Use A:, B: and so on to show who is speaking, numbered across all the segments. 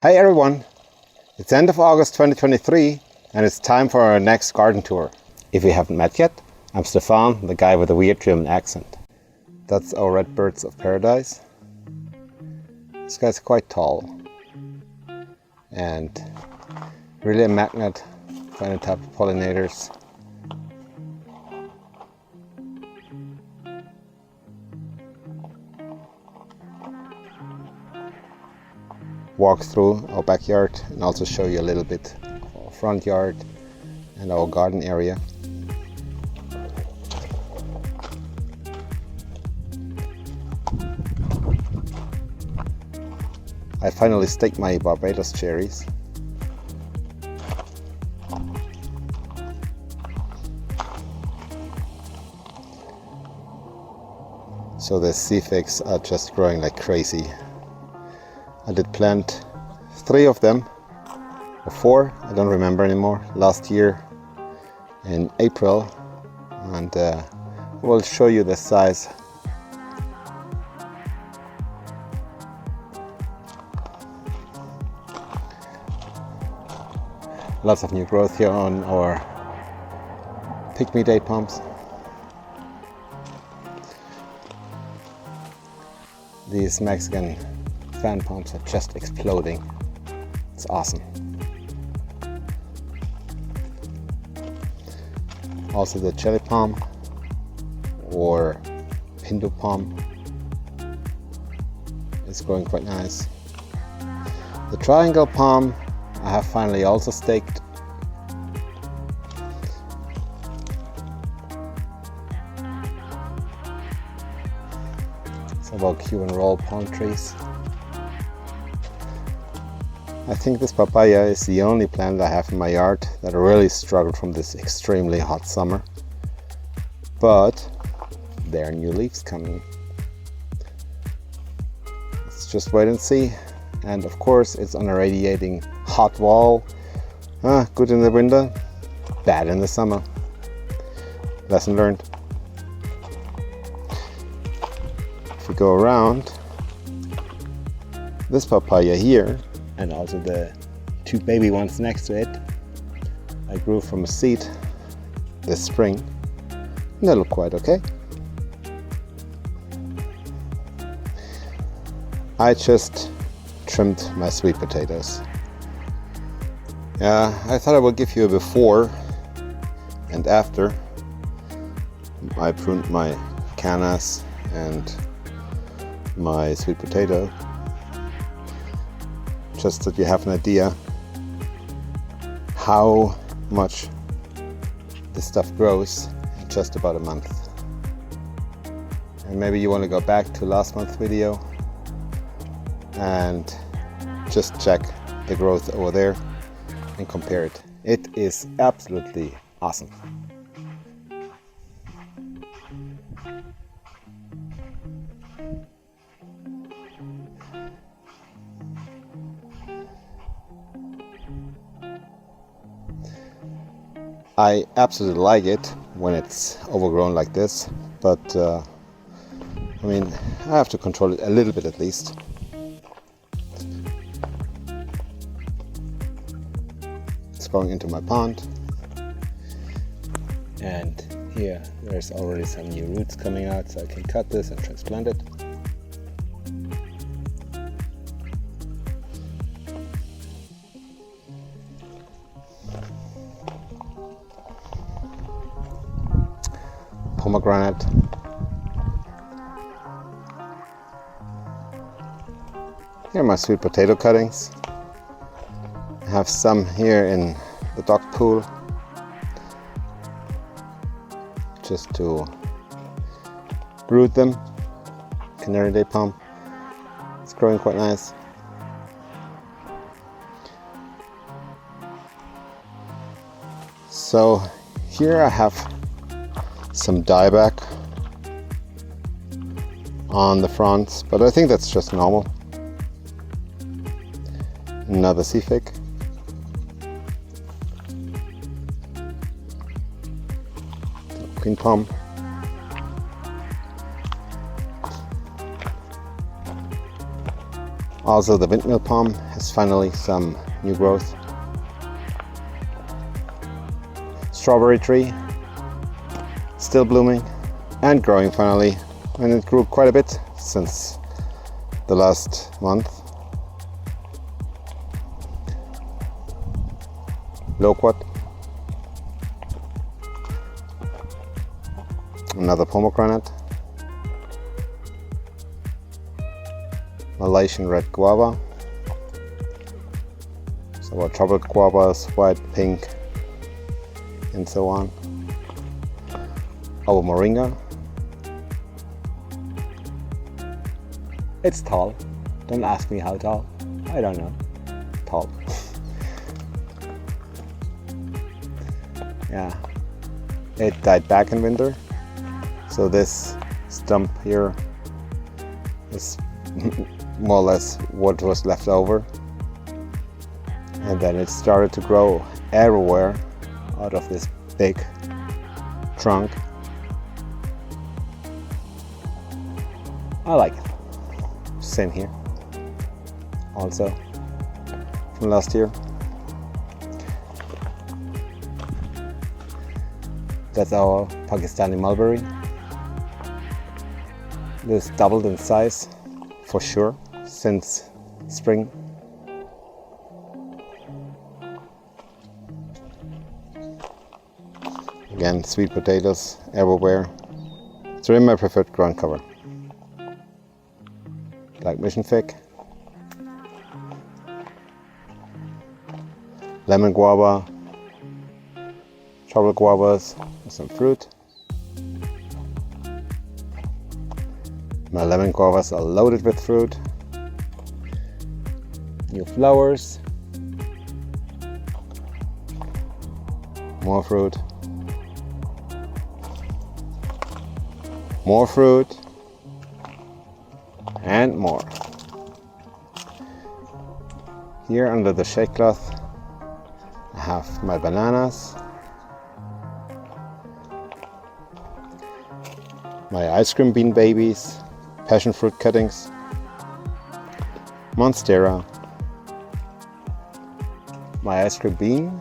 A: Hi everyone, it's end of August 2023 and it's time for our next garden tour. If we haven't met yet, I'm Stefan, the guy with the weird German accent. That's our red birds of paradise. This guy's quite tall and really a magnet for any type of pollinators. Walk through our backyard and also show you a little bit of our front yard and our garden area. I finally staked my Barbados cherries. So the sea figs are just growing like crazy. I did plant 3 of them, or 4, I don't remember anymore, last year in April, and we'll show you the size. Lots of new growth here on our pygmy date palms. These Mexican fan palms are just exploding. It's awesome. Also the cherry palm or Pinto palm is growing quite nice. The triangle palm I have finally also staked. It's about Cuban roll palm trees. I think this papaya is the only plant I have in my yard that really struggled from this extremely hot summer. But there are new leaves coming. Let's just wait and see. And of course it's on a radiating hot wall. Good in the winter, bad in the summer. Lesson learned. If we go around, this papaya here, and also the 2 baby ones next to it, I grew from a seed this spring, and they look quite okay. I just trimmed my sweet potatoes. I thought I would give you a before and after. I pruned my cannas and my sweet potato, just that you have an idea how much this stuff grows in just about a month. And maybe you want to go back to last month's video and just check the growth over there and compare it. It is absolutely awesome. I absolutely like it when it's overgrown like this, but I mean, I have to control it a little bit at least. It's going into my pond, and here there's already some new roots coming out, so I can cut this and transplant it. Pomegranate. Here are my sweet potato cuttings. I have some here in the dog pool, just to root them. Canary day palm. It's growing quite nice. So here I have some dieback on the fronts, but I think that's just normal. Another sea fig. Queen palm. Also the windmill palm has There's finally some new growth. Strawberry tree, still blooming and growing finally, and it grew quite a bit since the last month. Loquat, another pomegranate, Malaysian red guava, so our tropical guavas, white, pink, and so on. Our moringa, it's tall, don't ask me how tall, I don't know, tall. Yeah, it died back in winter, so this stump here is more or less what was left over, and then it started to grow everywhere out of this big trunk. I like it. Same here, also from last year. That's our Pakistani mulberry. This doubled in size for sure since spring. Again, sweet potatoes everywhere. It's really my preferred ground cover. Black mission fig, lemon guava, tropical guavas, and some fruit. My lemon guavas are loaded with fruit. New flowers, more fruit, more fruit, and more. Here under the shade cloth I have my bananas, my ice cream bean babies, passion fruit cuttings, monstera, my ice cream bean,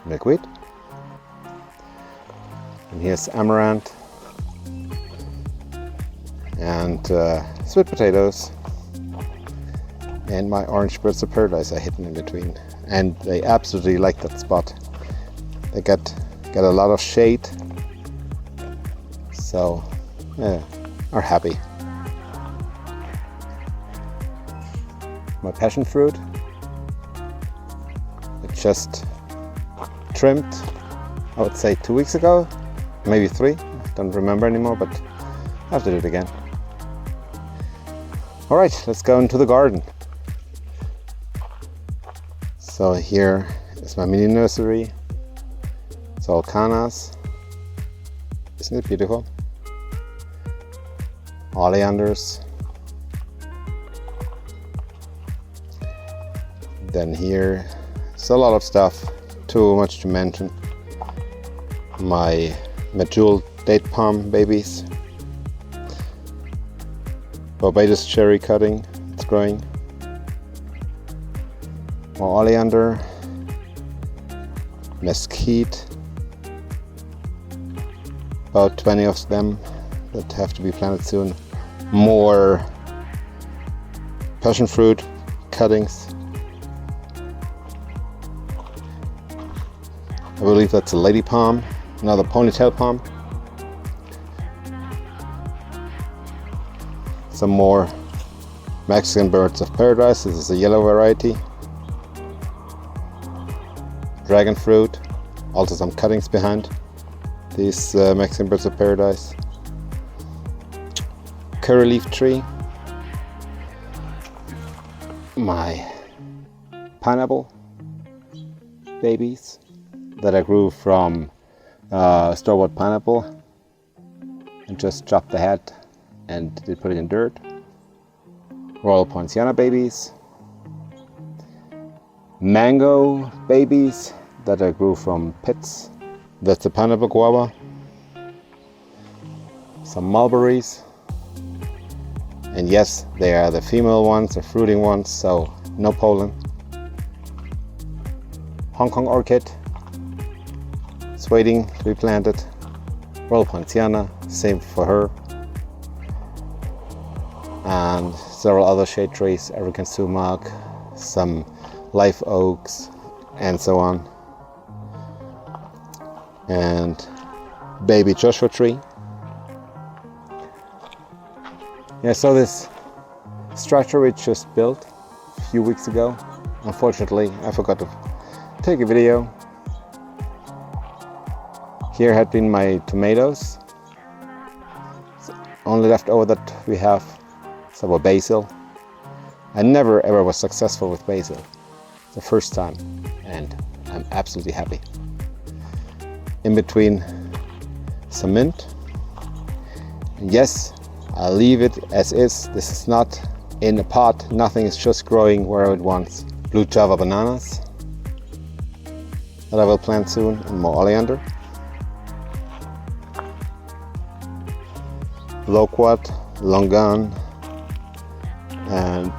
A: milkweed, and here's amaranth and sweet potatoes, and my orange birds of paradise are hidden in between, and they absolutely like that spot. They get a lot of shade, so yeah, are happy. My passion fruit, I just trimmed, I would say 2 weeks ago, maybe 3, I don't remember anymore, but I have to do it again. Alright, let's go into the garden. So here is my mini nursery. It's all cannas. Isn't it beautiful? Oleanders. Then here is a lot of stuff, too much to mention. My medjool date palm babies. Barbados cherry cutting, it's growing. More oleander. Mesquite. About 20 of them that have to be planted soon. More passion fruit cuttings. I believe that's a lady palm, another ponytail palm. Some more Mexican birds of paradise. This is a yellow variety. Dragon fruit, also some cuttings behind these Mexican birds of paradise. Curry leaf tree. My pineapple babies that I grew from store-bought pineapple and just chopped the head and did put it in dirt. Royal Poinciana babies. Mango babies that I grew from pits. That's a pineapple guava. some mulberries. And yes, they are the female ones, the fruiting ones, so no pollen. Hong Kong orchid, it's waiting to be planted. Royal Poinciana, same for her. And several other shade trees, African sumac, some live oaks, and so on. And baby Joshua tree. Yeah, so this structure we just built a few weeks ago. Unfortunately, I forgot to take a video. Here had been my tomatoes. Only left over that we have some basil. I never ever was successful with basil. The first time, and I'm absolutely happy. In between some mint. And yes, I'll leave it as is. This is not in a pot. Nothing is just growing wherever it wants. Blue Java bananas that I will plant soon, and more oleander. Loquat, longan, and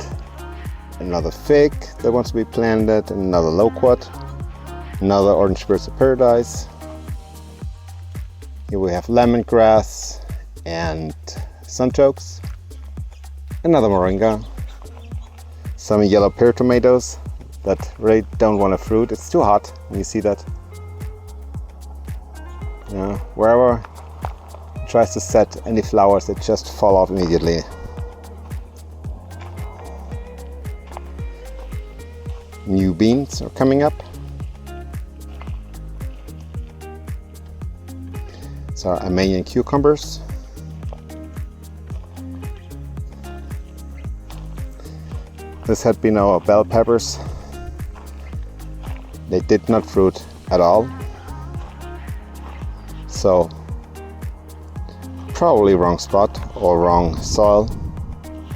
A: another fig that wants to be planted, and another loquat, another orange birds of paradise. Here we have lemongrass and sunchokes, another moringa, some yellow pear tomatoes that really don't want to fruit. It's too hot when you see that. Wherever it tries to set any flowers, they just fall off immediately. New beans are coming up. These are Armenian cucumbers. This had been our bell peppers. They did not fruit at all. So probably wrong spot or wrong soil.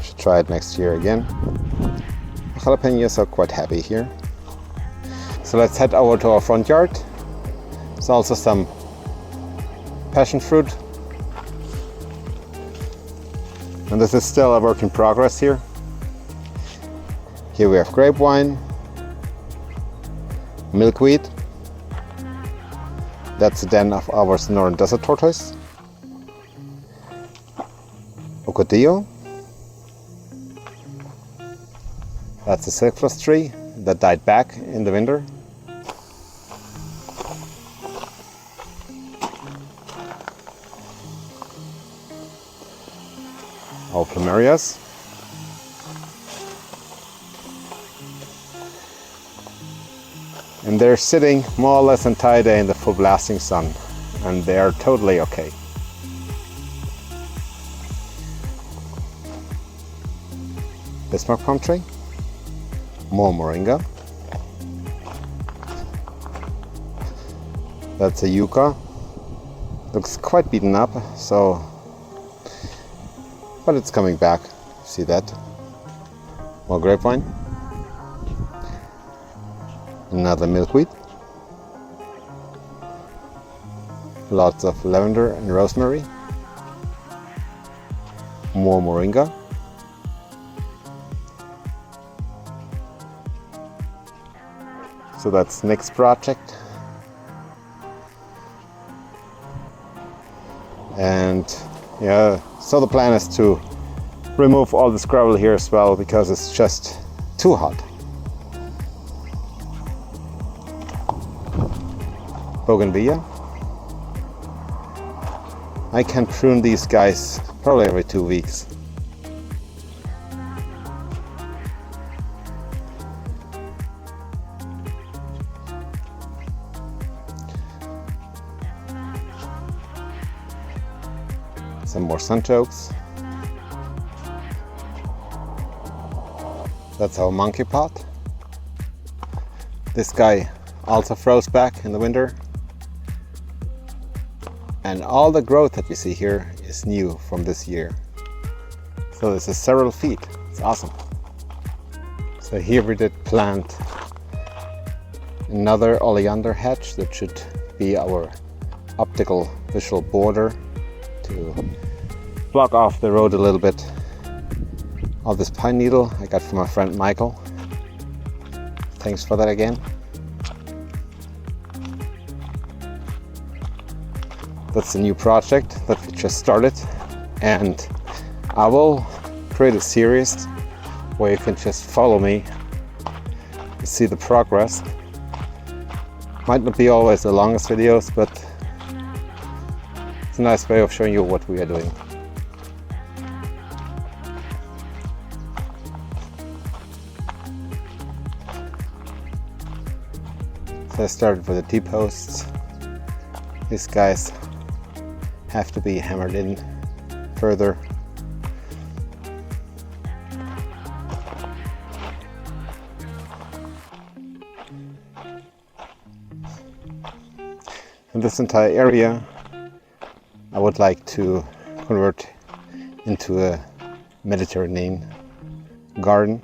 A: Should try it next year again. Jalapenos are quite happy here. So let's head over to our front yard. There's also some passion fruit. And this is still a work in progress here. Here we have grape vine, milkweed. That's the den of our Sonoran desert tortoise. Ocodillo. That's a cypress tree that died back in the winter. Our plumerias. And they're sitting more or less entire day in the full blasting sun, and they are totally okay. Bismarck palm tree, more moringa. That's a yucca. Looks quite beaten up, so, but it's coming back. See that? More grapevine. Another milkweed. Lots of lavender and rosemary. More moringa. So that's next project. And yeah, so the plan is to remove all this gravel here as well, because it's just too hot. Bougainvillea. I can prune these guys probably every 2 weeks. Some more sunchokes. That's our monkey pot. This guy also froze back in the winter. And all the growth that you see here is new from this year. So this is several feet. It's awesome. So here we did plant another oleander hedge that should be our optical visual border to block off the road a little bit of this pine needle I got from my friend Michael. Thanks for that again. That's a new project that we just started, and I will create a series where you can just follow me and see the progress. Might not be always the longest videos, but it's a nice way of showing you what we are doing. So I started with the T-posts. These guys have to be hammered in further. And this entire area I would like to convert into a Mediterranean garden.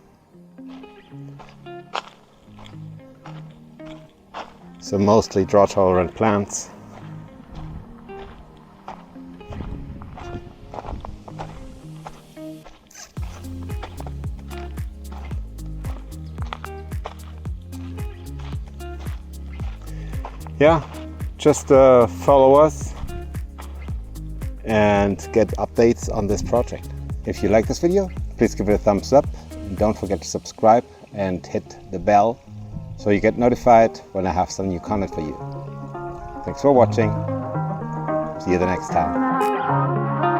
A: So mostly drought-tolerant plants. Yeah, just follow us and get updates on this project. If you like this video, please give it a thumbs up and don't forget to subscribe and hit the bell so you get notified when I have some new content for you. Thanks for watching. See you the next time.